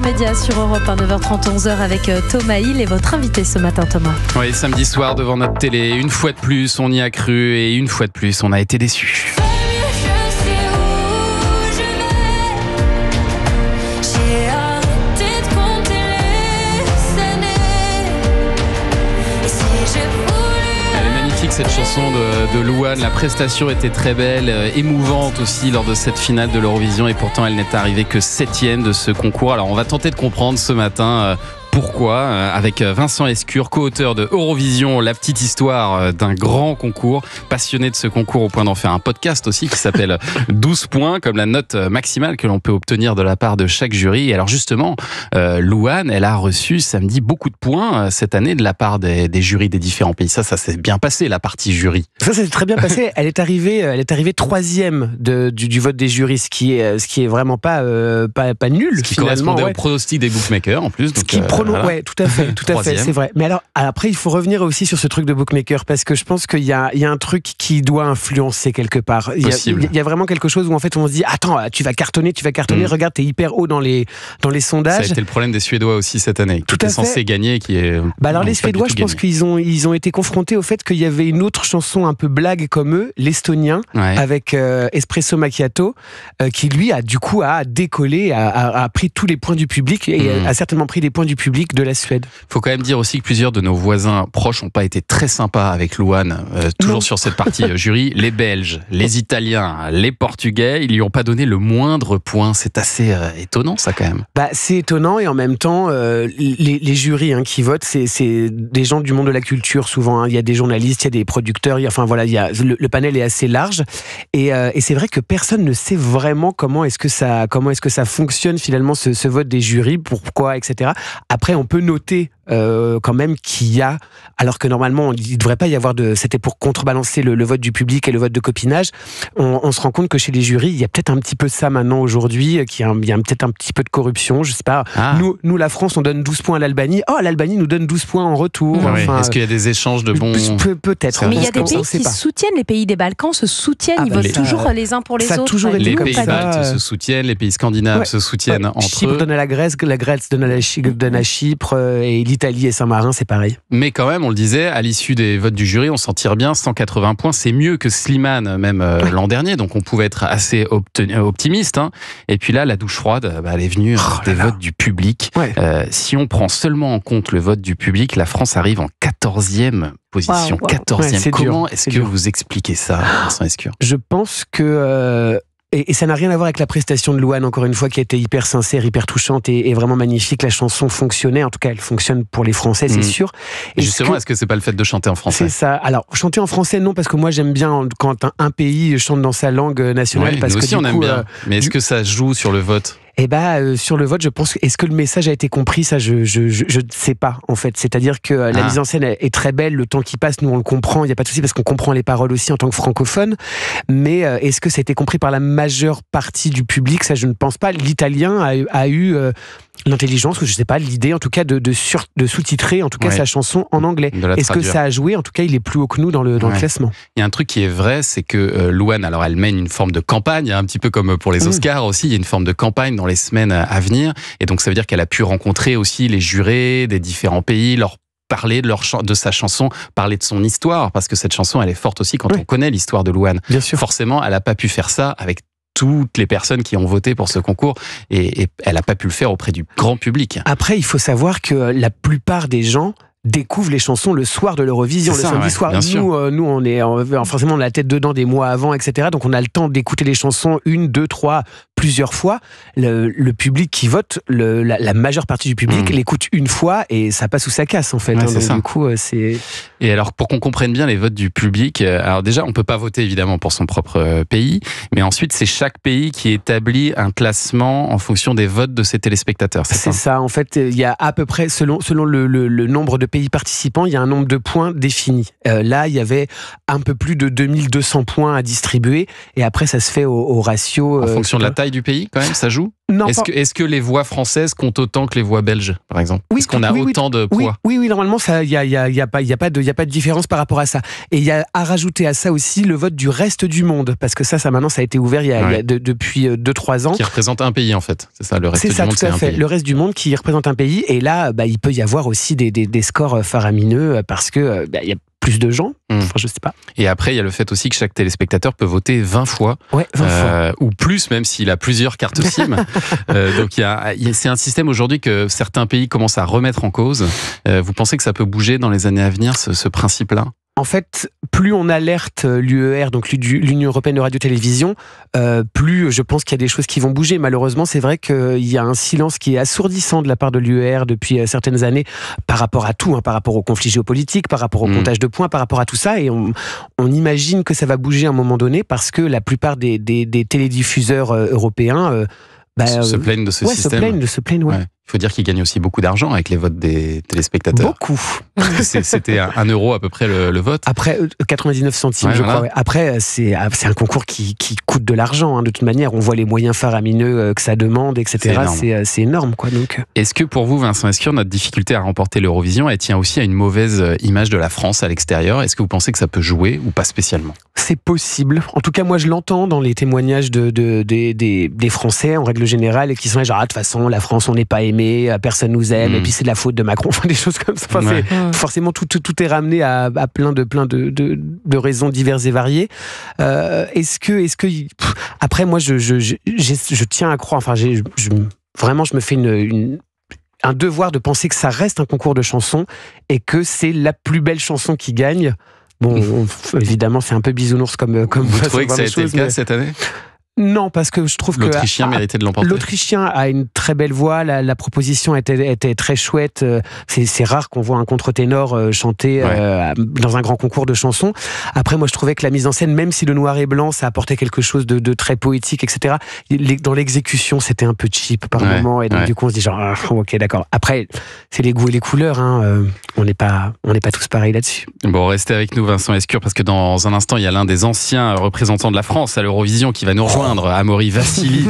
Média sur Europe 1, 9h30, 11h avec Thomas Hill et votre invité ce matin, Thomas. Oui, samedi soir devant notre télé, une fois de plus on y a cru et une fois de plus on a été déçus. Cette chanson de Louane, la prestation était très belle, émouvante aussi lors de cette finale de l'Eurovision et pourtant elle n'est arrivée que 7e de ce concours. Alors on va tenter de comprendre ce matin pourquoi, avec Vincent Escure, co-auteur de Eurovision, la petite histoire d'un grand concours, passionné de ce concours au point d'en faire un podcast aussi qui s'appelle 12 points, comme la note maximale que l'on peut obtenir de la part de chaque jury. Et alors justement, Louane, elle a reçu samedi beaucoup de points cette année de la part des jurys des différents pays. Ça s'est bien passé, la partie jury. Ça s'est très bien passé. Elle est arrivée 3e du vote des jurys, ce qui est vraiment pas nul. Ce qui finalement, correspondait au pronostic des bookmakers en plus. Donc, ouais, tout à fait, c'est vrai. Mais alors, après, il faut revenir aussi sur ce truc de bookmaker, parce que je pense qu'il y a un truc qui doit influencer quelque part. Il y a vraiment quelque chose où en fait on se dit, attends, tu vas cartonner, regarde, t'es hyper haut dans les sondages. Ça a été le problème des Suédois aussi cette année, qui étaient censés gagner, qui est. Alors les Suédois, je pense qu'ils ont été confrontés au fait qu'il y avait une autre chanson un peu blague comme eux, l'Estonien, avec Espresso Macchiato, qui lui a décollé, a pris tous les points du public et a certainement pris des points du public de la Suède. Faut quand même dire aussi que plusieurs de nos voisins proches n'ont pas été très sympas avec Louane, toujours sur cette partie jury. Les Belges, les Italiens, les Portugais, ils lui ont pas donné le moindre point. C'est assez étonnant ça quand même. C'est étonnant et en même temps, les jurys qui votent, c'est des gens du monde de la culture souvent. Il y a des journalistes, il y a des producteurs, le panel est assez large et c'est vrai que personne ne sait vraiment comment est-ce que ça fonctionne finalement ce vote des jurys, pourquoi, etc. Après, on peut noter quand même qu'il y a, alors que normalement il ne devrait pas y avoir c'était pour contrebalancer le vote du public et le vote de copinage, on se rend compte que chez les jurys il y a peut-être un petit peu ça maintenant aujourd'hui, qu'il y a peut-être un petit peu de corruption, je sais pas. Nous la France on donne 12 points à l'Albanie, l'Albanie nous donne 12 points en retour. Est-ce qu'il y a des échanges de bons... Peut-être. Mais il y a des pays qui soutiennent, les pays des Balkans se soutiennent, ils votent toujours les uns pour les autres. Les pays baltes se soutiennent, les pays scandinaves se soutiennent entre eux. Chypre donne à la Grèce donne à Chypre, et l'Italie et Saint-Marin, c'est pareil. Mais quand même, on le disait, à l'issue des votes du jury, on s'en tire bien, 180 points, c'est mieux que Slimane même l'an dernier, donc on pouvait être assez optimiste. Et puis là, la douche froide, elle est venue des votes du public. Si on prend seulement en compte le vote du public, la France arrive en 14e position. 14e. Comment est-ce que vous expliquez ça, Vincent Escure ? Je pense que... Et ça n'a rien à voir avec la prestation de Louane, encore une fois, qui a été hyper sincère, hyper touchante et vraiment magnifique. La chanson fonctionnait, en tout cas elle fonctionne pour les Français, c'est sûr. Et justement, est-ce que c'est pas le fait de chanter en français ? C'est ça. Alors, chanter en français, non, parce que moi j'aime bien quand un pays chante dans sa langue nationale. Parce nous aussi que, on aime bien. Mais est-ce que ça joue sur le vote ? Sur le vote, je pense, est-ce que le message a été compris ? Ça, je ne sais pas, en fait. C'est-à-dire que la mise en scène est très belle, le temps qui passe, nous on le comprend, il n'y a pas de souci, parce qu'on comprend les paroles aussi en tant que francophone. Mais est-ce que ça a été compris par la majeure partie du public ? Ça, je ne pense pas. L'Italien a eu l'intelligence, ou je ne sais pas, l'idée, en tout cas, de sous-titrer, en tout cas, sa chanson en anglais. Est-ce que ça a joué ? En tout cas, il est plus haut que nous dans le classement. Il y a un truc qui est vrai, c'est que Louane, alors elle mène une forme de campagne, un petit peu comme pour les Oscars aussi, il y a une forme de campagne dans les semaines à venir, et donc ça veut dire qu'elle a pu rencontrer aussi les jurés des différents pays, leur parler de sa chanson, parler de son histoire, parce que cette chanson elle est forte aussi quand on connaît l'histoire de Louane. Bien sûr. Forcément, elle n'a pas pu faire ça avec toutes les personnes qui ont voté pour ce concours, et elle n'a pas pu le faire auprès du grand public. Après, il faut savoir que la plupart des gens découvrent les chansons le soir de l'Eurovision, le samedi soir. Nous, on est forcément on a la tête dedans des mois avant, etc. Donc on a le temps d'écouter les chansons 1, 2, 3, plusieurs fois. Le public qui vote, la majeure partie du public l'écoute une fois et ça passe ou ça casse en fait. Donc du coup, c'est... Et alors pour qu'on comprenne bien les votes du public, alors déjà on peut pas voter évidemment pour son propre pays, mais ensuite c'est chaque pays qui établit un classement en fonction des votes de ses téléspectateurs. C'est ça. En fait, il y a à peu près selon le nombre de pays participants, il y a un nombre de points défini. Là, il y avait un peu plus de 2200 points à distribuer et après ça se fait au ratio... En fonction de la taille taille du pays quand même, ça joue? Non, Est-ce que les voix françaises comptent autant que les voix belges, par exemple? Oui, Est-ce qu'on a autant de poids? Oui, normalement, il n'y a pas de différence par rapport à ça. Et il y a à rajouter à ça aussi le vote du reste du monde, parce que ça maintenant, ça a été ouvert depuis 2-3 ans. Qui représente un pays, en fait. C'est ça, le reste du monde, c'est un pays. Le reste du monde qui représente un pays. Et là, il peut y avoir aussi des scores faramineux, parce que il y a plus de gens, enfin, je sais pas. Et après, il y a le fait aussi que chaque téléspectateur peut voter 20 fois. Ouais, 20 fois. Ou plus, même s'il a plusieurs cartes SIM. Donc, c'est un système aujourd'hui que certains pays commencent à remettre en cause. Vous pensez que ça peut bouger dans les années à venir, ce principe-là? En fait, plus on alerte l'UER, donc l'Union Européenne de Radio-Télévision, plus je pense qu'il y a des choses qui vont bouger. Malheureusement, c'est vrai qu'il y a un silence qui est assourdissant de la part de l'UER depuis certaines années par rapport à tout, par rapport aux conflits géopolitiques, par rapport au comptage de points, par rapport à tout ça. Et on imagine que ça va bouger à un moment donné parce que la plupart des télédiffuseurs européens se plaignent de ce système. Se plaignent. Il faut dire qu'ils gagnent aussi beaucoup d'argent avec les votes des téléspectateurs. Beaucoup. C'était 1 euro à peu près le vote. Après, 99 centimes, je crois. Après, c'est un concours qui coûte de l'argent. De toute manière, on voit les moyens faramineux que ça demande, etc. C'est énorme, quoi. Donc. Est-ce que pour vous, Vincent Escure, notre difficulté à remporter l'Eurovision, elle tient aussi à une mauvaise image de la France à l'extérieur? Est-ce que vous pensez que ça peut jouer ou pas spécialement? C'est possible. En tout cas, moi, je l'entends dans les témoignages des Français, en règle générale, et qui sont là, genre, de toute façon, la France, on n'est pas aimé, personne nous aime, et puis c'est de la faute de Macron, enfin des choses comme ça. Enfin, forcément, tout est ramené à plein de raisons diverses et variées. Est-ce que après, moi, je tiens à croire, enfin, vraiment, je me fais un devoir de penser que ça reste un concours de chansons et que c'est la plus belle chanson qui gagne. Bon, évidemment, c'est un peu bisounours comme vous trouvez que ça a été le cas cette année? Non, parce que je trouve que l'Autrichien méritait de l'emporter. L'Autrichien a une très belle voix, la proposition était très chouette. C'est rare qu'on voit un contre-ténor chanter dans un grand concours de chansons. Après, moi, je trouvais que la mise en scène, même si le noir et blanc, ça apportait quelque chose de très poétique, etc. Dans l'exécution, c'était un peu cheap par moment, et donc du coup, on se dit genre, ok, d'accord. Après, c'est les goûts et les couleurs. On n'est pas tous pareils là-dessus. Bon, restez avec nous, Vincent Escure, parce que dans un instant, il y a l'un des anciens représentants de la France à l'Eurovision qui va nous rejoindre, Amaury Vassili.